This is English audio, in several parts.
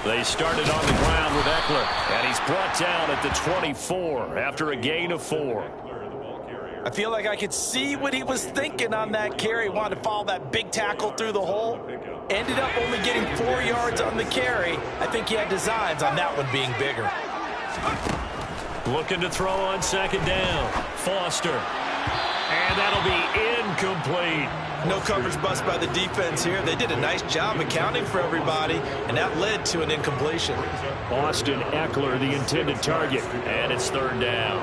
They started on the ground with Ekeler, and he's brought down at the 24 after a gain of 4. I feel like I could see what he was thinking on that carry. He wanted to follow that big tackle through the hole. Ended up only getting 4 yards on the carry. I think he had designs on that one being bigger. Looking to throw on second down. Foster. And that'll be incomplete. No coverage bust by the defense here. They did a nice job accounting for everybody, and that led to an incompletion. Austin Ekeler, the intended target, and it's third down.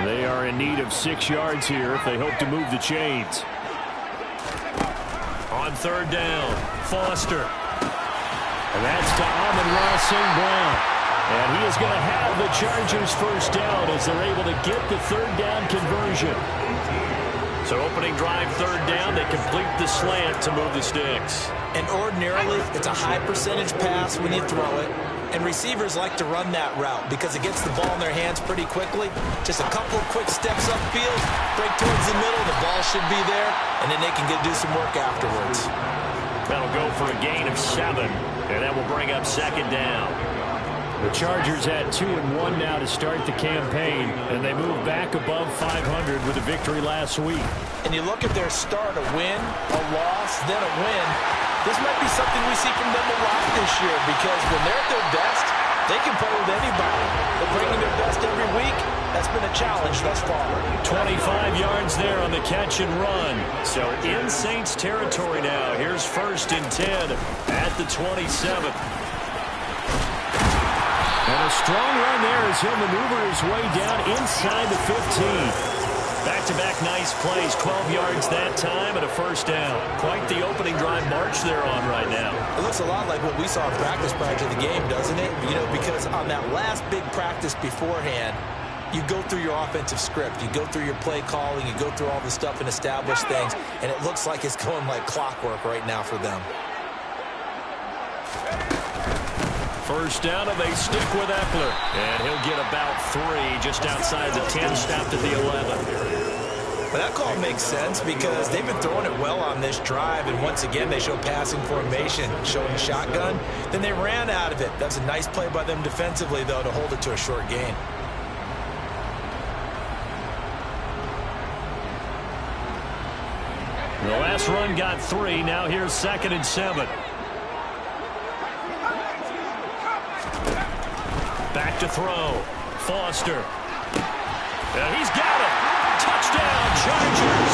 They are in need of 6 yards here if they hope to move the chains. On third down, Foster. And that's to Amon-Ra St. Brown. And he is going to have the Chargers first down as they're able to get the third down conversion. So opening drive third down, they complete the slant to move the sticks. And ordinarily, it's a high percentage pass when you throw it. And receivers like to run that route because it gets the ball in their hands pretty quickly. Just a couple of quick steps upfield, break towards the middle, the ball should be there, and then they can do some work afterwards. That'll go for a gain of 7, and that will bring up second down. The Chargers had 2-1 now to start the campaign, and they move back above 500 with a victory last week. And you look at their start, a win, a loss, then a win. This might be something we see from them a lot this year because when they're at their best, they can play with anybody. They're bringing their best every week. That's been a challenge thus far. 25 yards there on the catch and run. So in Saints territory now. Here's 1st and 10 at the 27. And a strong run there as he'll maneuver his way down inside the 15. Back-to-back nice plays, 12 yards that time and a first down. Quite the opening drive march they're on right now. It looks a lot like what we saw in practice prior to the game, doesn't it? You know, because on that last big practice beforehand, you go through your offensive script. You go through your play calling. You go through all the stuff and establish things. And it looks like it's going like clockwork right now for them. First down, and they stick with Ekeler. And he'll get about 3 just outside the 10, stopped at the 11. But that call makes sense because they've been throwing it well on this drive. And once again, they show passing formation, showing the shotgun. Then they ran out of it. That's a nice play by them defensively, though, to hold it to a short gain. The last run got 3. Now here's 2nd and 7. Back to throw. Foster. And he's got it. Touchdown, Chargers.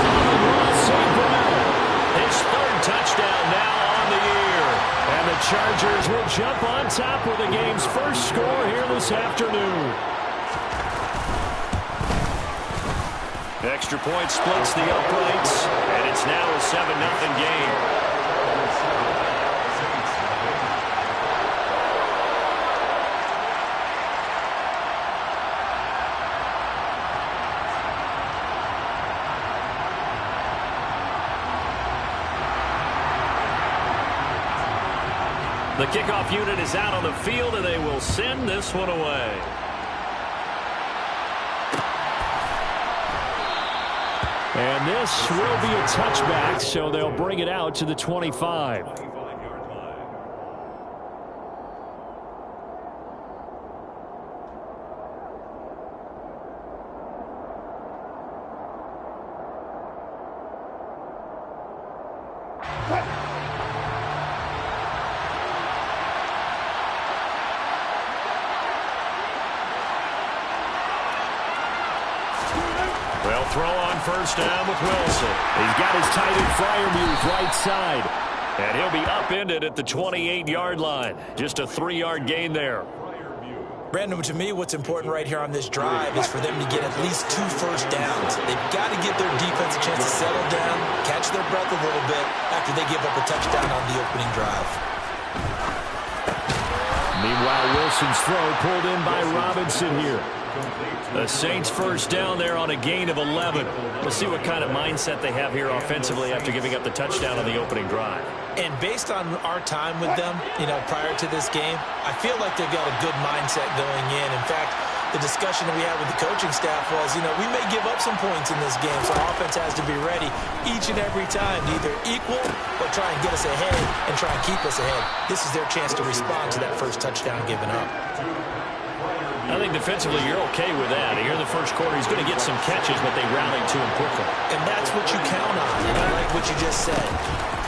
Amon-Ra St. Brown. His 3rd touchdown now on the year. And the Chargers will jump on top with the game's first score here this afternoon. Extra point splits the uprights, and it's now a 7-0 game. The kickoff unit is out on the field, and they will send this one away. And this will be a touchback, so they'll bring it out to the 25. Well, throw on first down with Wilson. He's got his tight end Freiermuth right side. And he'll be upended at the 28-yard line. Just a 3-yard gain there. Brandon, to me, what's important right here on this drive is for them to get at least 2 first downs. They've got to give their defense a chance to settle down, catch their breath a little bit after they give up a touchdown on the opening drive. Meanwhile, Wilson's throw pulled in by Robinson here. The Saints first down there on a gain of 11. We'll see what kind of mindset they have here offensively after giving up the touchdown on the opening drive. And based on our time with them, prior to this game, I feel like they've got a good mindset going in. In fact, the discussion that we had with the coaching staff was, we may give up some points in this game, so our offense has to be ready each and every time to either equal or try and get us ahead and try and keep us ahead. This is their chance to respond to that first touchdown given up. I think defensively you're okay with that. Here in the first quarter, he's going to get some catches, but they rallied to him quickly. And that's what you count on, and I like what you just said.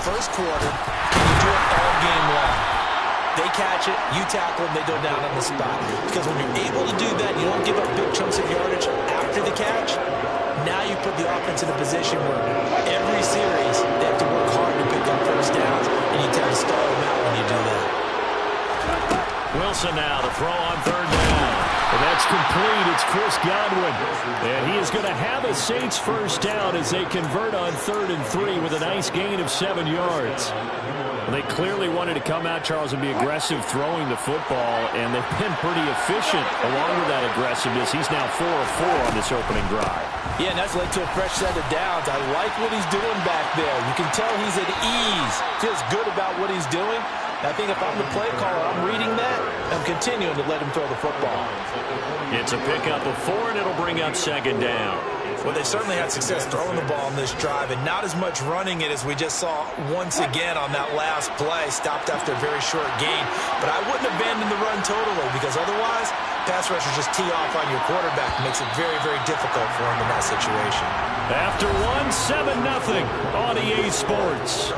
First quarter, and you do it all game long. They catch it, you tackle them, they go down on the spot. Because when you're able to do that, you don't give up big chunks of yardage after the catch. Now you put the offense in a position where every series they have to work hard to pick up first downs, and you tend to stall them out when you do that. Wilson now to throw on third down. And that's complete. It's Chris Godwin. And he is going to have a Saints first down as they convert on 3rd and 3 with a nice gain of 7 yards. They clearly wanted to come out, Charles, and be aggressive throwing the football, and they've been pretty efficient along with that aggressiveness. He's now 4 of 4 on this opening drive. Yeah, and that's led to a fresh set of downs. I like what he's doing back there. You can tell he's at ease, feels good about what he's doing. I think if I'm the play caller, I'm reading that, I'm continuing to let him throw the football. It's a pickup of 4, and it'll bring up 2nd down. Well, they certainly had success throwing the ball in this drive, and not as much running it as we just saw once again on that last play. Stopped after a very short gain. But I wouldn't abandon the run totally, because otherwise, pass rushers just tee off on your quarterback. It makes it very, very difficult for him in that situation. After 7-0 on EA Sports.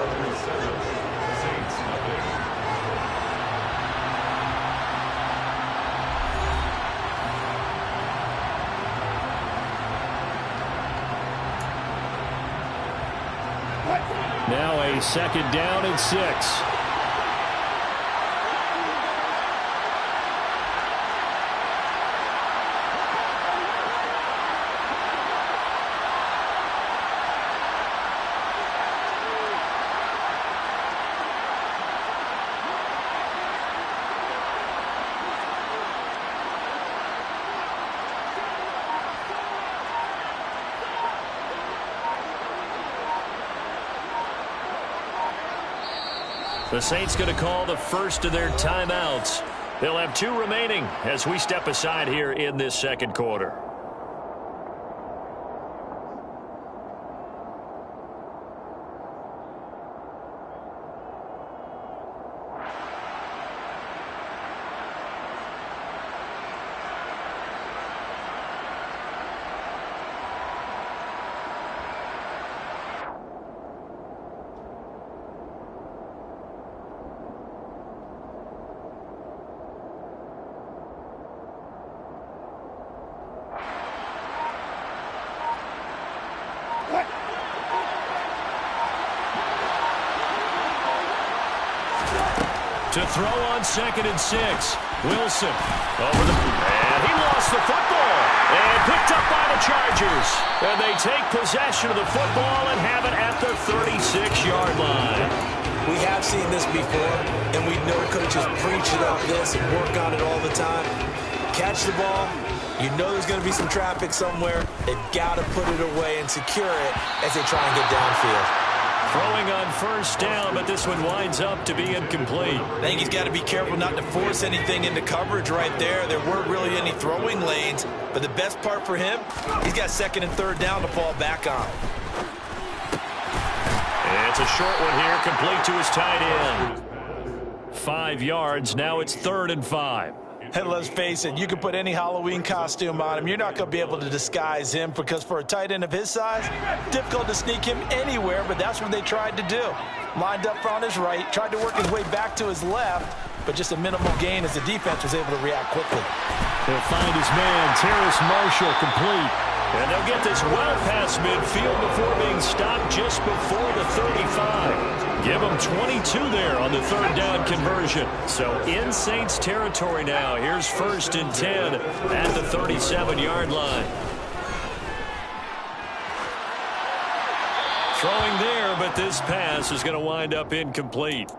Now a 2nd down and 6. The Saints going to call the first of their timeouts. They'll have 2 remaining as we step aside here in this 2nd quarter. To throw on 2nd and 6. Wilson over and he lost the football. And picked up by the Chargers. And they take possession of the football and have it at the 36-yard line. We have seen this before, and we know coaches preach about this and work on it all the time. Catch the ball. You know there's going to be some traffic somewhere. They've got to put it away and secure it as they try and get downfield. Throwing on 1st down, but this one winds up to be incomplete. I think he's got to be careful not to force anything into coverage right there. There weren't really any throwing lanes, but the best part for him, he's got 2nd and 3rd down to fall back on. And it's a short one here, complete to his tight end. 5 yards, now it's 3rd and 5. And let's face it, you can put any Halloween costume on him. You're not going to be able to disguise him because for a tight end of his size, difficult to sneak him anywhere, but that's what they tried to do. Lined up on his right, tried to work his way back to his left, but just a minimal gain as the defense was able to react quickly. He'll find his man, Terrace Marshall, complete. And they'll get this well past midfield before being stopped just before the 35. Give them 22 there on the 3rd down conversion. So in Saints territory now. Here's 1st and 10 at the 37-yard line. Throwing there, but this pass is going to wind up incomplete.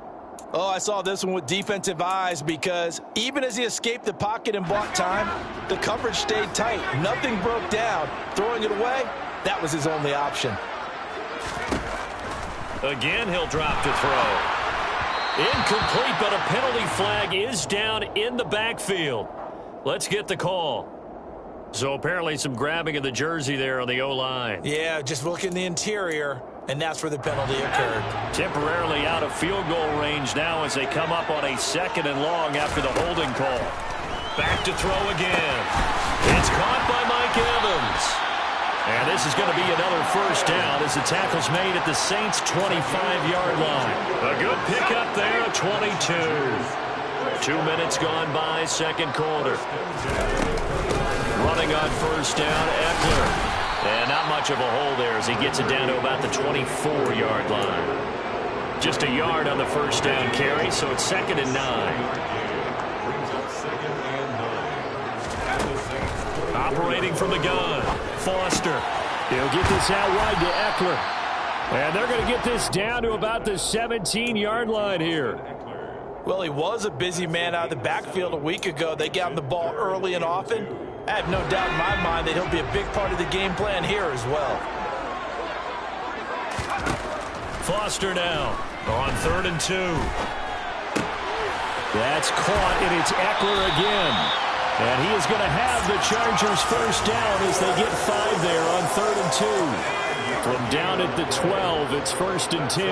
Oh, I saw this one with defensive eyes because even as he escaped the pocket and bought time, the coverage stayed tight. Nothing broke down. Throwing it away, that was his only option. Again, he'll drop to throw. Incomplete, but a penalty flag is down in the backfield. Let's get the call. So apparently some grabbing of the jersey there on the O-line. Yeah, just look in the interior, and that's where the penalty occurred. Temporarily out of field goal range now as they come up on a 2nd and long after the holding call. Back to throw again. It's caught by Mike Evans. And this is going to be another first down as the tackle's made at the Saints' 25-yard line. A good pickup there, 22. 2 minutes gone by, second quarter. Running on first down, Eckler. And not much of a hole there as he gets it down to about the 24-yard line. Just a yard on the first down carry, so it's 2nd and 9. Operating from the gun, Foster. He'll get this out wide to Eckler. And they're going to get this down to about the 17-yard line here. Well, he was a busy man out of the backfield a week ago. They got him the ball early and often. I have no doubt in my mind that he'll be a big part of the game plan here as well. Foster now on 3rd and 2. That's caught, and it's Eckler again. And he is going to have the Chargers first down as they get 5 there on 3rd and 2. From down at the 12, it's 1st and 10.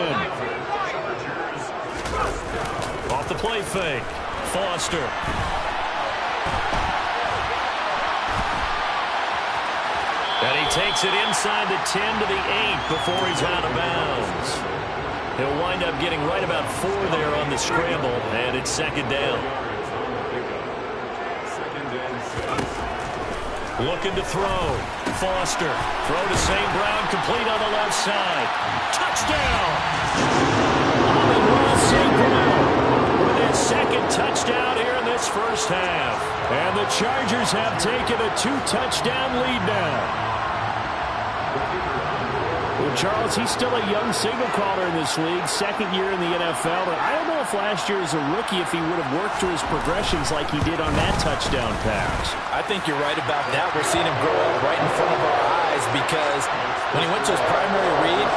Off the play fake, Foster. And he takes it inside the 10 to the 8 before he's out of bounds. He'll wind up getting right about 4 there on the scramble, and it's 2nd down. Looking to throw. Foster. Throw to St. Brown, complete on the left side. Touchdown! Amon-Ra St. Brown with his 2nd touchdown here in this first half. And the Chargers have taken a 2-touchdown lead now. Well, Charles, he's still a young signal caller in this league, 2nd year in the NFL. But I don't know if last year as a rookie, if he would have worked through his progressions like he did on that touchdown pass. I think you're right about that. We're seeing him grow up right in front of our eyes because when he went to his primary read,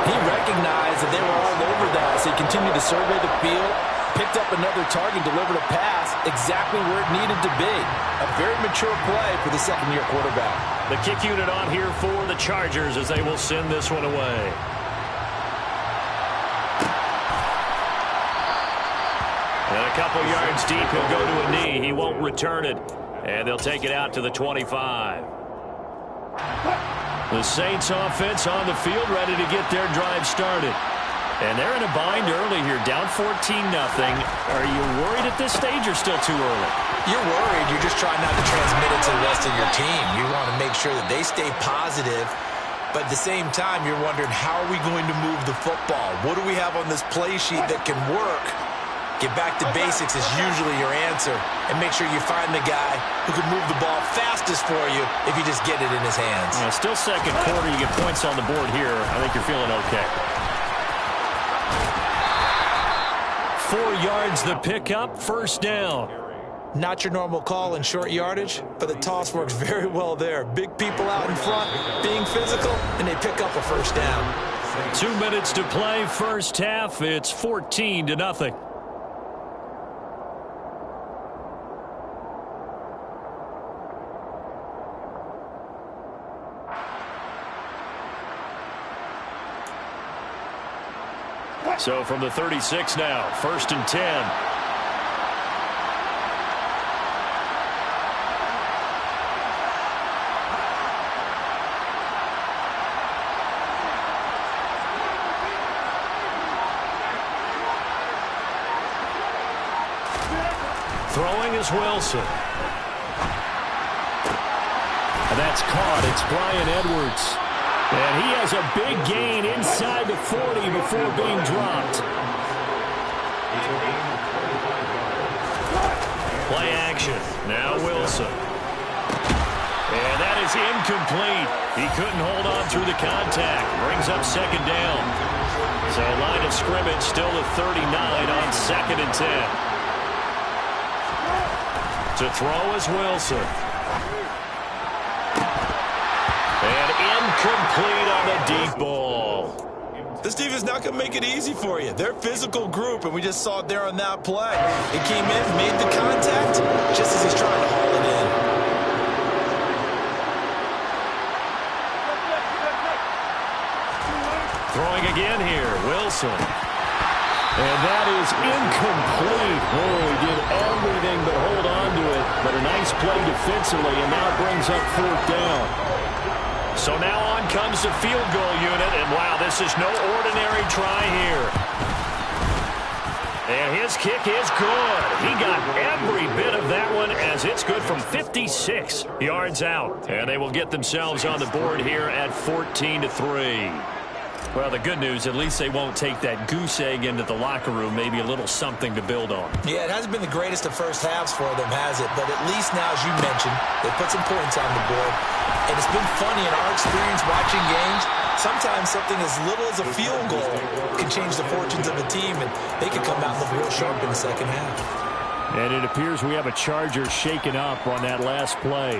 he recognized that they were all over that. So he continued to survey the field, picked up another target, delivered a pass exactly where it needed to be. A very mature play for the 2nd-year quarterback. The kick unit on here for the Chargers as they will send this one away. And a couple yards deep, he'll go to a knee. He won't return it. And they'll take it out to the 25. The Saints offense on the field, ready to get their drive started. And they're in a bind early here, down 14-0. Are you worried at this stage or still too early? You're worried. You're just trying not to transmit it to the rest of your team. You want to make sure that they stay positive. But at the same time, you're wondering, how are we going to move the football? What do we have on this play sheet that can work? Get back to basics is usually your answer. And make sure you find the guy who can move the ball fastest for you if you just get it in his hands. Still second quarter. You get points on the board here. I think you're feeling okay. 4 yards the pickup, first down. Not your normal call in short yardage, but the toss works very well there. Big people out in front, being physical, and they pick up a first down. 2 minutes to play, first half. It's 14-0. So from the 36 now, 1st and 10. Throwing is Wilson. And that's caught. It's Bryan Edwards. And he has a big gain inside the 40 before being dropped. Play action. Now Wilson. And that is incomplete. He couldn't hold on through the contact. Brings up 2nd down. So line of scrimmage still at 39 on 2nd and 10. To throw is Wilson. And incomplete on the deep ball. This defense is not going to make it easy for you. They're a physical group, and we just saw it there on that play. It came in, made the contact, just as he's trying to haul it in. Throwing again here, Wilson. And that is incomplete. Oh, he did everything but hold on to it. But a nice play defensively, and now brings up 4th down. So now on comes the field goal unit, and wow, this is no ordinary try here. And his kick is good. He got every bit of that one as it's good from 56 yards out. And they will get themselves on the board here at 14-3. Well, the good news, at least they won't take that goose egg into the locker room. Maybe a little something to build on. Yeah, it hasn't been the greatest of first halves for them, has it? But at least now, as you mentioned, they put some points on the board. And it's been funny in our experience watching games. Sometimes something as little as a field goal can change the fortunes of a team, and they can come out and look real sharp in the second half. And it appears we have a Charger shaken up on that last play.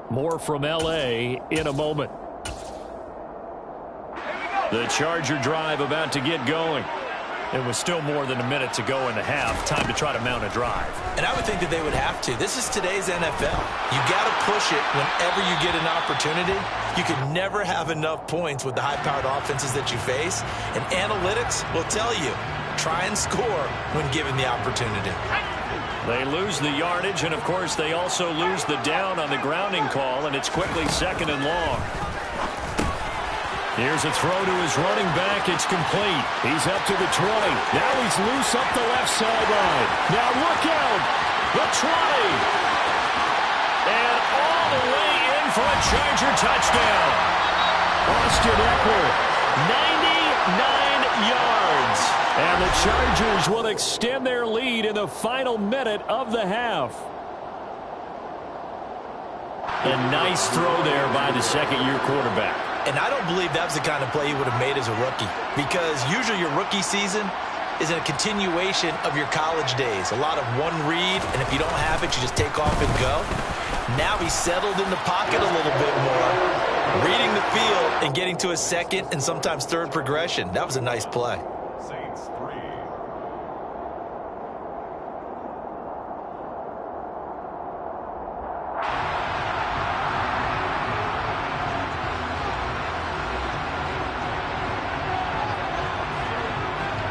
More from L.A. in a moment. The Charger drive about to get going. It was still more than a minute to go in the half. Time to try to mount a drive. And I would think that they would have to. This is today's NFL. You got to push it whenever you get an opportunity. You can never have enough points with the high-powered offenses that you face. And analytics will tell you, try and score when given the opportunity. They lose the yardage, and of course they also lose the down on the grounding call, and it's quickly 2nd and long. Here's a throw to his running back. It's complete. He's up to the 20. Now he's loose up the left sideline. Now look out. The 20. And all the way in for a Charger touchdown. Austin Eckler, 99 yards. And the Chargers will extend their lead in the final minute of the half. A nice throw there by the second-year quarterback. And I don't believe that was the kind of play he would have made as a rookie, because usually your rookie season is a continuation of your college days. A lot of one read, and if you don't have it, you just take off and go. Now he's settled in the pocket a little bit more, reading the field and getting to a second and sometimes third progression. That was a nice play.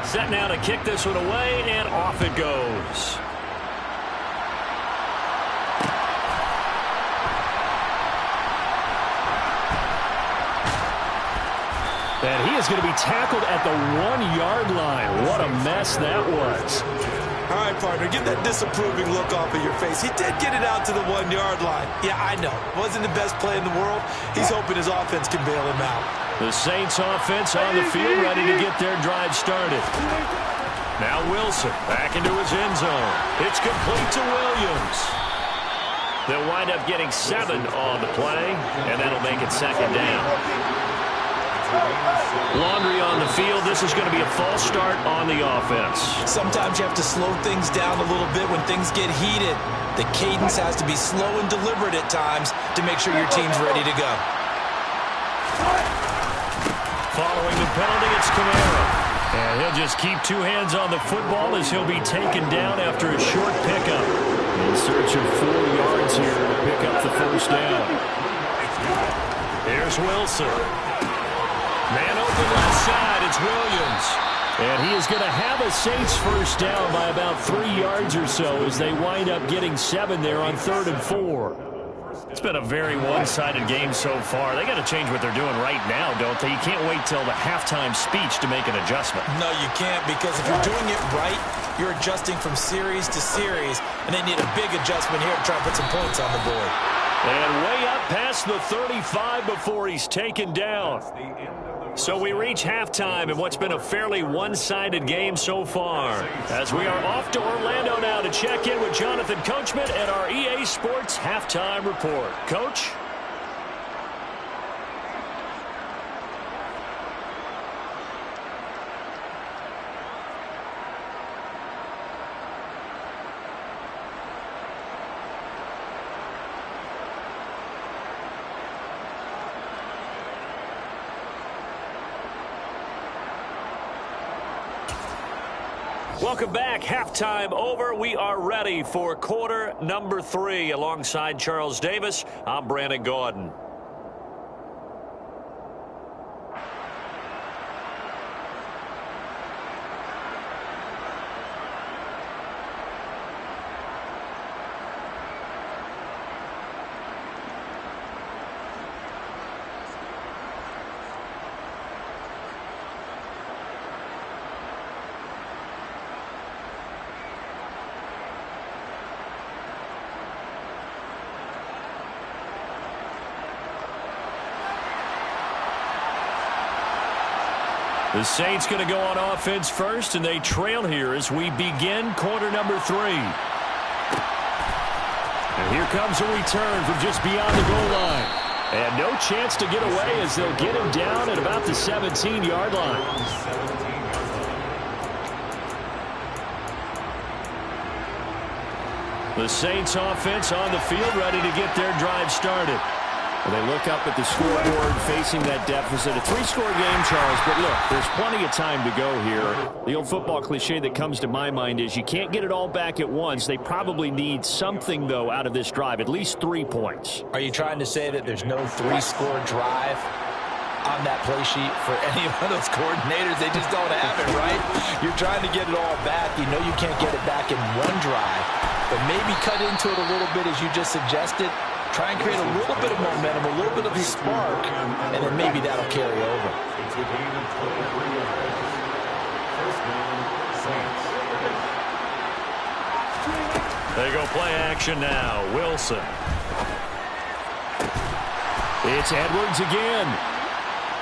Set now to kick this one away, and off it goes. And he is going to be tackled at the 1-yard line. What a mess that was. All right, partner, get that disapproving look off of your face. He did get it out to the 1-yard line. Yeah, I know. Wasn't the best play in the world. He's hoping his offense can bail him out. The Saints offense on the field, ready to get their drive started. Now Wilson back into his end zone. It's complete to Williams. They'll wind up getting 7 on the play, and that'll make it 2nd down. Laundry on the field. This is going to be a false start on the offense. Sometimes you have to slow things down a little bit when things get heated. The cadence has to be slow and deliberate at times to make sure your team's ready to go. Following the penalty, it's Kamara. And he'll just keep 2 hands on the football as he'll be taken down after a short pickup. In search of 4 yards here to pick up the 1st down. Here's Wilson. Man open left side, it's Williams. And he is going to have a Saints 1st down by about 3 yards or so as they wind up getting 7 there on 3rd and 4. It's been a very one-sided game so far. They got to change what they're doing right now, don't they? You can't wait till the halftime speech to make an adjustment. No, you can't, because if you're doing it right, you're adjusting from series to series, and they need a big adjustment here to try and put some points on the board. And way up past the 35 before he's taken down. So we reach halftime in what's been a fairly one-sided game so far. As we are off to Orlando now to check in with Jonathan Coachman at our EA Sports Halftime Report. Coach? Welcome back. Halftime over. We are ready for quarter number 3. Alongside Charles Davis, I'm Brandon Gaudin. The Saints going to go on offense first, and they trail here as we begin quarter number 3. And here comes a return from just beyond the goal line. And no chance to get away as they'll get him down at about the 17-yard line. The Saints offense on the field, ready to get their drive started. Well, they look up at the scoreboard facing that deficit. A 3-score game, Charles, but look, there's plenty of time to go here. The old football cliche that comes to my mind is you can't get it all back at once. They probably need something, though, out of this drive, at least 3 points. Are you trying to say that there's no 3-score drive on that play sheet for any of those coordinators? They just don't have it, right? You're trying to get it all back. You know you can't get it back in one drive, but maybe cut into it a little bit as you just suggested. Try and create a little bit of momentum, a little bit of a spark, and then maybe that'll carry over. They go play action now. Wilson. It's Edwards again.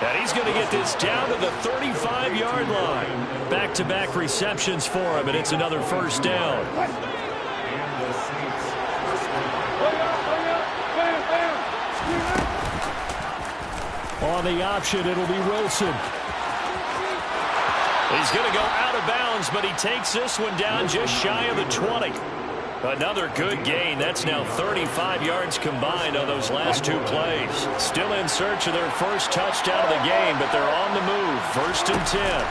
And he's going to get this down to the 35-yard line. Back-to-back receptions for him, and it's another first down. On the option, it'll be Wilson. He's going to go out of bounds, but he takes this one down just shy of the 20. Another good gain. That's now 35 yards combined on those last 2 plays. Still in search of their first touchdown of the game, but they're on the move. 1st and 10.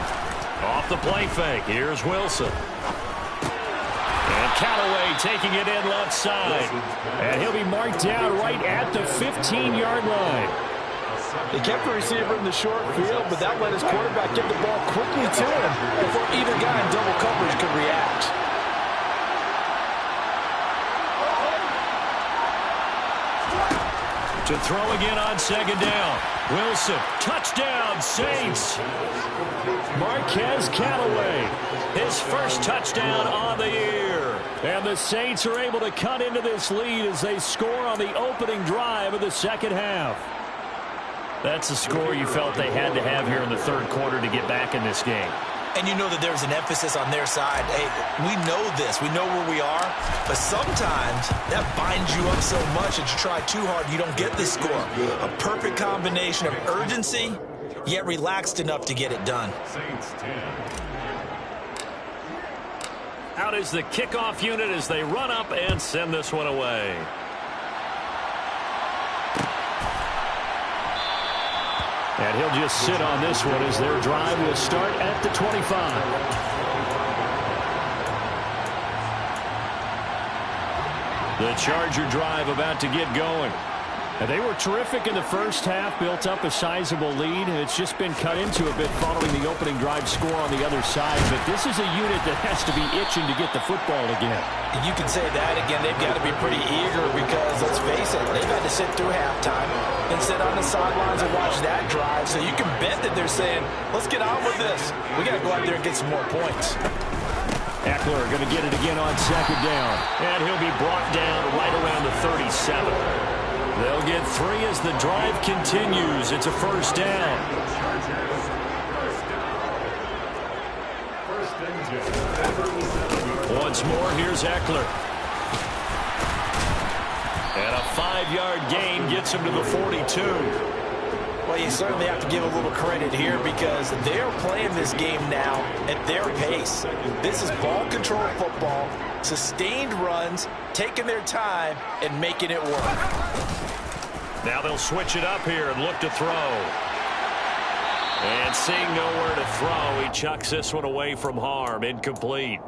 Off the play fake. Here's Wilson. And Callaway taking it in left side. And he'll be marked down right at the 15-yard line. They kept the receiver in the short field, but that let his quarterback get the ball quickly to him before either guy in double coverage could react. To throw again on 2nd down. Wilson, touchdown, Saints. Marquez Callaway, his first touchdown on the year. And the Saints are able to cut into this lead as they score on the opening drive of the second half. That's the score you felt they had to have here in the third quarter to get back in this game. And you know that there's an emphasis on their side. Hey, we know this. We know where we are. But sometimes that binds you up so much that you try too hard, you don't get this score. A perfect combination of urgency, yet relaxed enough to get it done. Out is the kickoff unit as they run up and send this one away. And he'll just sit on this one as their drive will start at the 25. The Charger drive about to get going. And they were terrific in the first half, built up a sizable lead. It's just been cut into a bit following the opening drive score on the other side. But this is a unit that has to be itching to get the football again. And you can say that again. They've got to be pretty eager because, let's face it, they've had to sit through halftime and sit on the sidelines and watch that drive. So you can bet that they're saying, let's get on with this. We got to go out there and get some more points. Eckler going to get it again on 2nd down. And he'll be brought down right around the 37. They'll get 3 as the drive continues. It's a first down. Once more, here's Eckler. And a 5-yard gain gets him to the 42. Well, you certainly have to give a little credit here because they're playing this game now at their pace. This is ball control football, sustained runs, taking their time, and making it work. Now they'll switch it up here and look to throw. And seeing nowhere to throw, he chucks this one away from harm. Incomplete.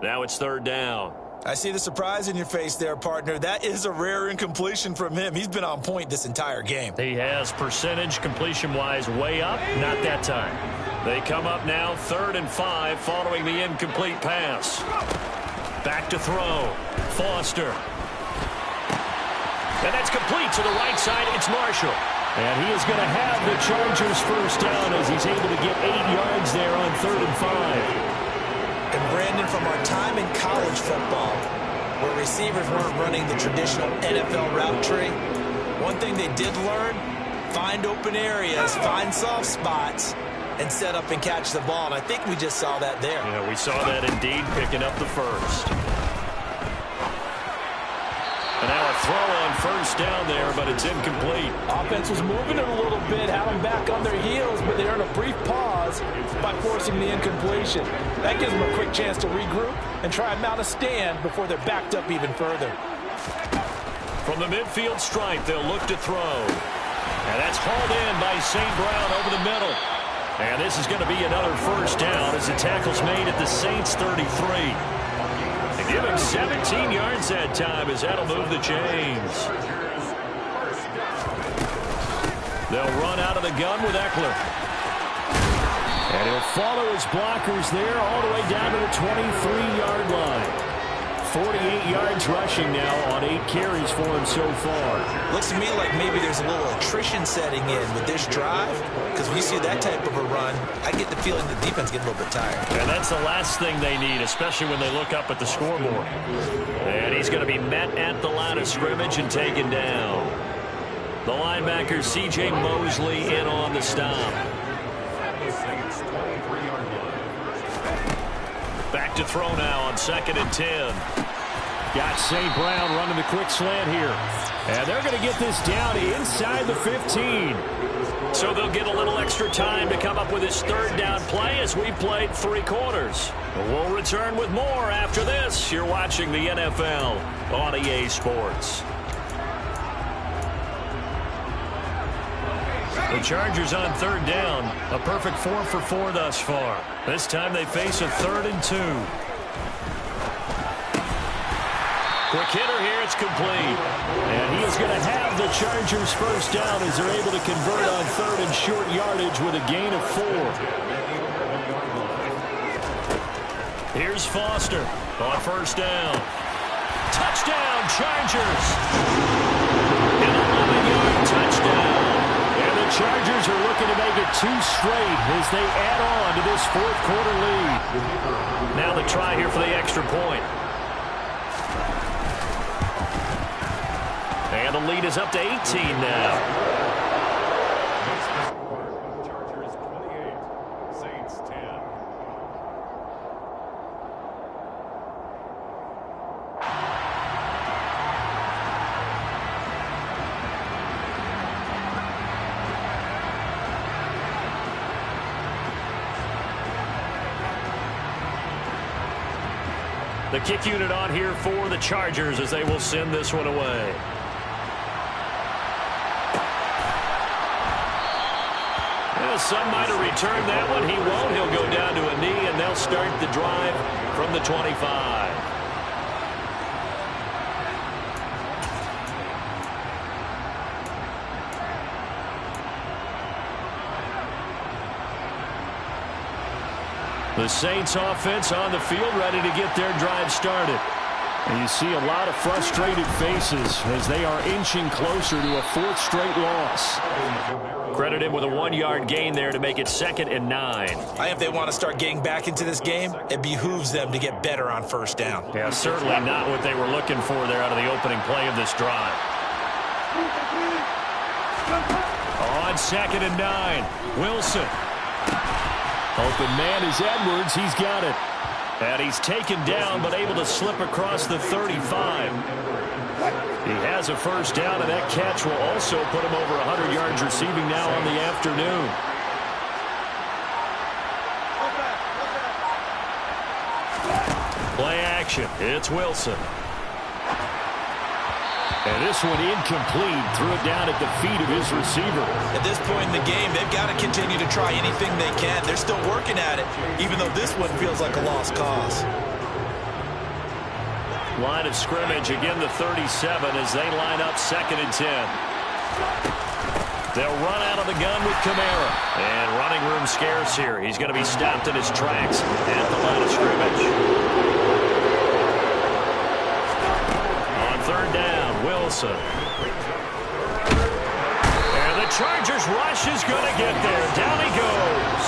Now it's 3rd down. I see the surprise in your face there, partner. That is a rare incompletion from him. He's been on point this entire game. He has percentage completion-wise way up. Not that time. They come up now 3rd and 5 following the incomplete pass. Back to throw. Foster. And that's complete to the right side. It's Marshall. And he is going to have the Chargers first down as he's able to get 8 yards there on 3rd and 5. And Brandon, from our time in college football, where receivers weren't running the traditional NFL route tree, one thing they did learn, find open areas, find soft spots, and set up and catch the ball. And I think we just saw that there. Yeah, we saw that indeed, picking up the first. And now a throw on first down there, but it's incomplete. Offense was moving it a little bit, had them back on their heels, but they earned a brief pause by forcing the incompletion. That gives them a quick chance to regroup and try and mount a stand before they're backed up even further. From the midfield stripe, they'll look to throw. And that's hauled in by St. Brown over the middle. And this is going to be another first down as the tackle's made at the Saints' 33. Give him 17 yards that time as that'll move the chains. They'll run out of the gun with Eckler. And he'll follow his blockers there all the way down to the 23-yard line. 48 yards rushing now on 8 carries for him so far. Looks to me like maybe there's a little attrition setting in with this drive, because when you see that type of a run, I get the feeling the defense gets a little bit tired. And that's the last thing they need, especially when they look up at the scoreboard. And he's going to be met at the line of scrimmage and taken down. The linebacker, C.J. Mosley, in on the stop. Back to throw now on 2nd and 10. Got St. Brown running the quick slant here. And they're going to get this down inside the 15. So they'll get a little extra time to come up with his 3rd down play as we played 3 quarters. We'll return with more after this. You're watching the NFL on EA Sports. The Chargers on 3rd down. A perfect 4 for 4 thus far. This time they face a 3rd and 2. Quick hitter here. It's complete. And he is going to have the Chargers first down as they're able to convert on 3rd and short yardage with a gain of 4. Here's Foster on 1st down. Touchdown, Chargers. An 11-yard touchdown. And the Chargers are looking to make it 2 straight as they add on to this 4th quarter lead. Now the try here for the extra point. And the lead is up to 18 now. Chargers 28, Saints 10. The kick unit on here for the Chargers as they will send this one away. Some might have returned that one. He won't. He'll go down to a knee, and they'll start the drive from the 25. The Saints offense on the field ready to get their drive started. And you see a lot of frustrated faces as they are inching closer to a 4th straight loss. Credit him with a 1-yard gain there to make it 2nd and 9. If they want to start getting back into this game, it behooves them to get better on 1st down. Yeah, certainly not what they were looking for there out of the opening play of this drive. On 2nd and 9, Wilson. Open man is Edwards. He's got it. And he's taken down but able to slip across the 35. He has a first down, and that catch will also put him over 100 yards receiving now on the afternoon. Play action. It's Wilson. And this one incomplete. Threw it down at the feet of his receiver. At this point in the game, they've got to continue to try anything they can. They're still working at it, even though this one feels like a lost cause. Line of scrimmage, again the 37 as they line up 2nd and 10. They'll run out of the gun with Kamara. And running room scarce here. He's going to be stopped in his tracks at the line of scrimmage. On 3rd down, Wilson. And the Chargers rush is going to get there. Down he goes.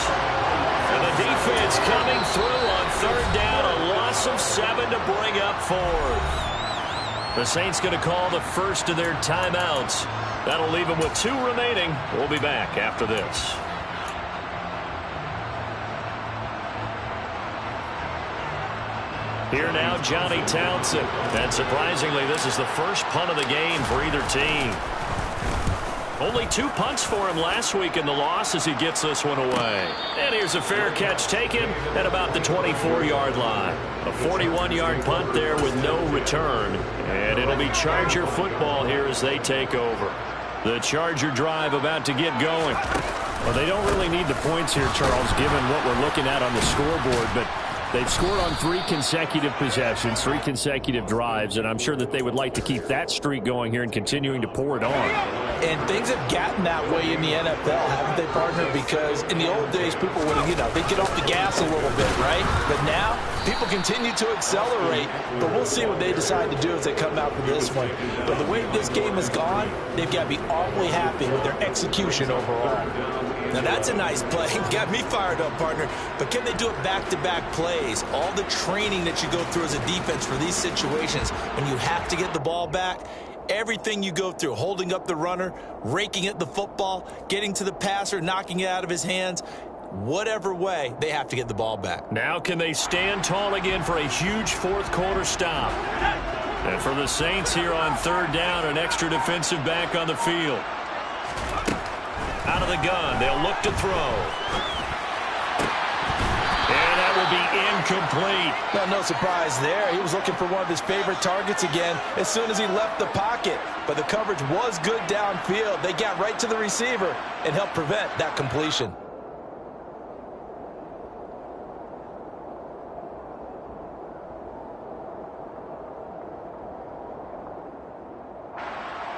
And the defense coming through on 3rd down. A loss of 7 to bring up 4th. The Saints going to call the first of their timeouts. That'll leave them with 2 remaining. We'll be back after this. Here now, Johnny Townsend. And surprisingly, this is the first punt of the game for either team. Only 2 punts for him last week in the loss as he gets this one away. And here's a fair catch taken at about the 24-yard line. A 41-yard punt there with no return. And it'll be Charger football here as they take over. The Charger drive about to get going. Well, they don't really need the points here, Charles, given what we're looking at on the scoreboard, but they've scored on 3 consecutive possessions, 3 consecutive drives, and I'm sure that they would like to keep that streak going here and continuing to pour it on. And things have gotten that way in the NFL, haven't they, partner? Because in the old days, people would, they'd get off the gas a little bit, right? But now, people continue to accelerate, but we'll see what they decide to do as they come out for this one. But the way this game has gone, they've got to be awfully happy with their execution overall. Now, that's a nice play. Got me fired up, partner. But can they do it back-to-back plays? All the training that you go through as a defense for these situations, when you have to get the ball back, everything you go through, holding up the runner, raking at the football, getting to the passer, knocking it out of his hands, whatever way, they have to get the ball back. Now can they stand tall again for a huge fourth-quarter stop? And for the Saints here on 3rd down, an extra defensive back on the field. Out of the gun, they'll look to throw. And that will be incomplete. Well, no surprise there. He was looking for one of his favorite targets again as soon as he left the pocket. But the coverage was good downfield. They got right to the receiver and helped prevent that completion.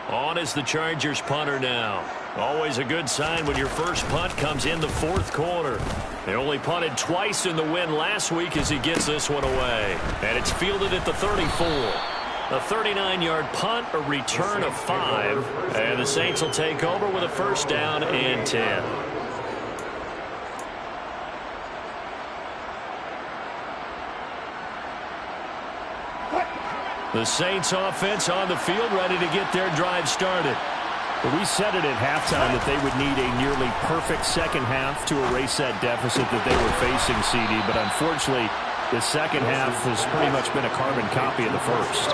On is the Chargers punter now. Always a good sign when your first punt comes in the 4th quarter. They only punted twice in the win last week as he gets this one away. And it's fielded at the 34. A 39-yard punt, a return of 5. And the Saints will take over with a 1st down and 10. The Saints offense on the field ready to get their drive started. But we said it at halftime that they would need a nearly perfect second half to erase that deficit that they were facing, CD. But unfortunately, the second half has pretty much been a carbon copy of the first.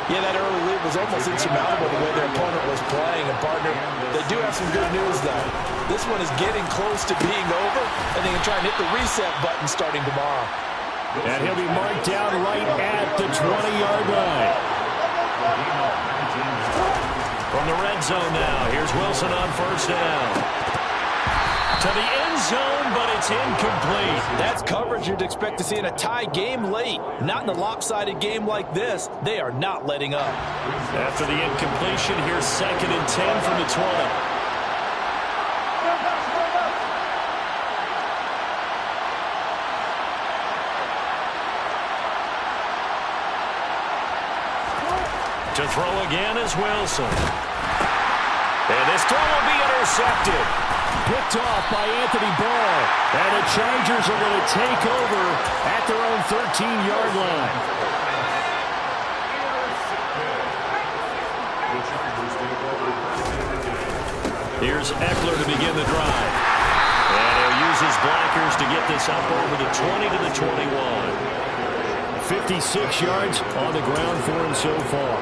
Yeah, that early lead was almost insurmountable the way their opponent was playing. And, partner, they do have some good news, though. This one is getting close to being over, and they can try and hit the reset button starting tomorrow. And he'll be marked down right at the 20-yard line. From the red zone now, here's Wilson on 1st down. To the end zone, but it's incomplete. That's coverage you'd expect to see in a tie game late. Not in a lopsided game like this. They are not letting up. After the incompletion, here's 2nd and 10 from the 20. To throw again is Wilson. And this throw will be intercepted. Picked off by Anthony Barr. And the Chargers are going to take over at their own 13-yard line. Here's Eckler to begin the drive. And he'll use his blockers to get this up over the 20 to the 21. 56 yards on the ground for him so far.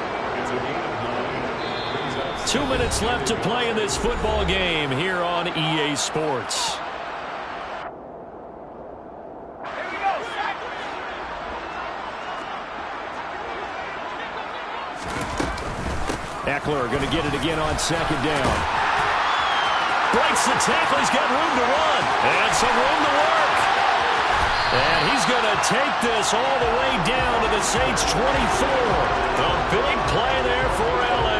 2 minutes left to play in this football game here on EA Sports. Eckler going to get it again on 2nd down. Breaks the tackle. He's got room to run. And some room to work. And he's going to take this all the way down to the Saints' 24. A big play there for L.A.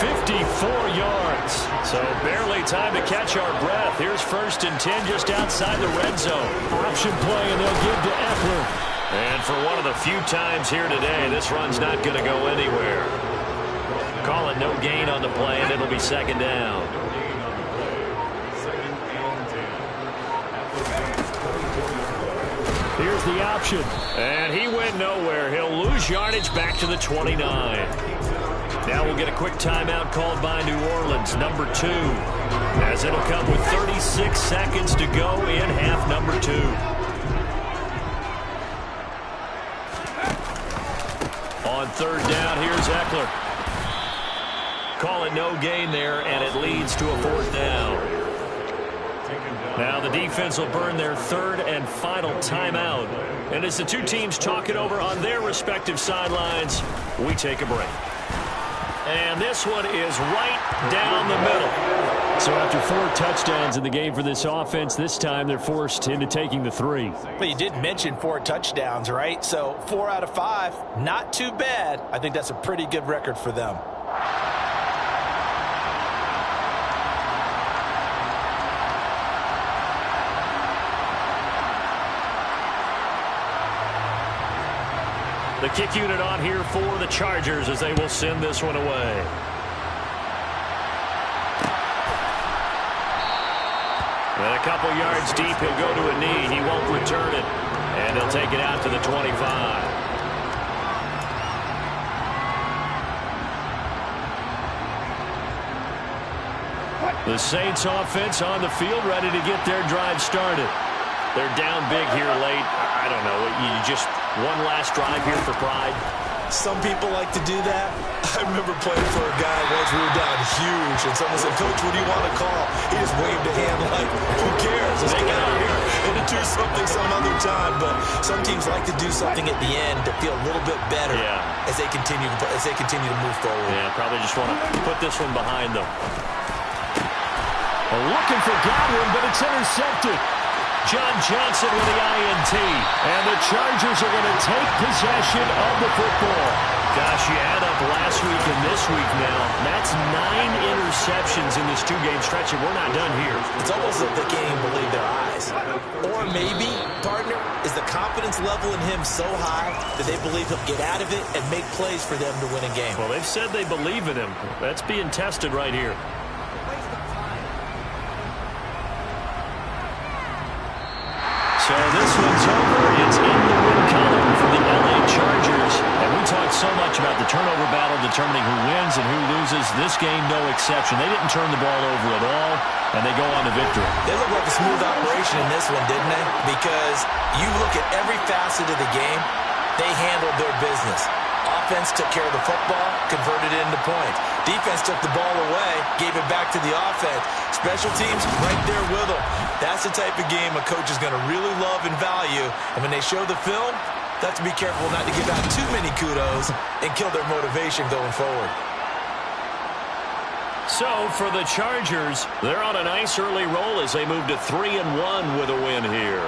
54 yards. So barely time to catch our breath. Here's 1st and 10 just outside the red zone. Option play, and they'll give to Eckler. And for one of the few times here today, this run's not going to go anywhere. Call it no gain on the play, and it'll be 2nd down. Here's the option. And he went nowhere. He'll lose yardage back to the 29. Now we'll get a quick timeout called by New Orleans, number 2. As it'll come with 36 seconds to go in half number 2. On third down, here's Eckler. Call it no gain there, and it leads to a fourth down. Now the defense will burn their third and final timeout. And as the two teams talk it over on their respective sidelines, we take a break. And this one is right down the middle. So after 4 touchdowns in the game for this offense, this time they're forced into taking the 3. But you did mention 4 touchdowns, right? So 4 out of 5, not too bad. I think that's a pretty good record for them. The kick unit on here for the Chargers as they will send this one away. And a couple yards deep, he'll go to a knee. He won't return it. And he'll take it out to the 25. The Saints offense on the field, ready to get their drive started. They're down big here late. I don't know. You just one last drive here for pride. Some people like to do that. I remember playing for a guy once we were down huge, and someone said, "Coach, what do you want to call?" He just waved a hand like, "Who cares? Let's get out of here and do something some other time." But some teams like to do something at the end to feel a little bit better as they continue to move forward. Yeah, probably just want to put this one behind them. Looking for Godwin, but it's intercepted. John Johnson with the INT. And the Chargers are going to take possession of the football. Gosh, you add up last week and this week now. That's 9 interceptions in this 2-game stretch, and we're not done here. It's almost like they can't even believe their eyes. Or maybe, partner, is the confidence level in him so high that they believe he'll get out of it and make plays for them to win a game. Well, they've said they believe in him. That's being tested right here. So this one's over. It's in the win column for the LA Chargers. And we talked so much about the turnover battle determining who wins and who loses. This game, no exception. They didn't turn the ball over at all, and they go on to victory. They look like a smooth operation in this one, didn't they? Because you look at every facet of the game, they handled their business. Offense took care of the football, converted it into points. Defense took the ball away, gave it back to the offense. Special teams right there with them. That's the type of game a coach is going to really love and value. And when they show the film, they have to be careful not to give out too many kudos and kill their motivation going forward. So for the Chargers, they're on a nice early roll as they move to 3-1 with a win here.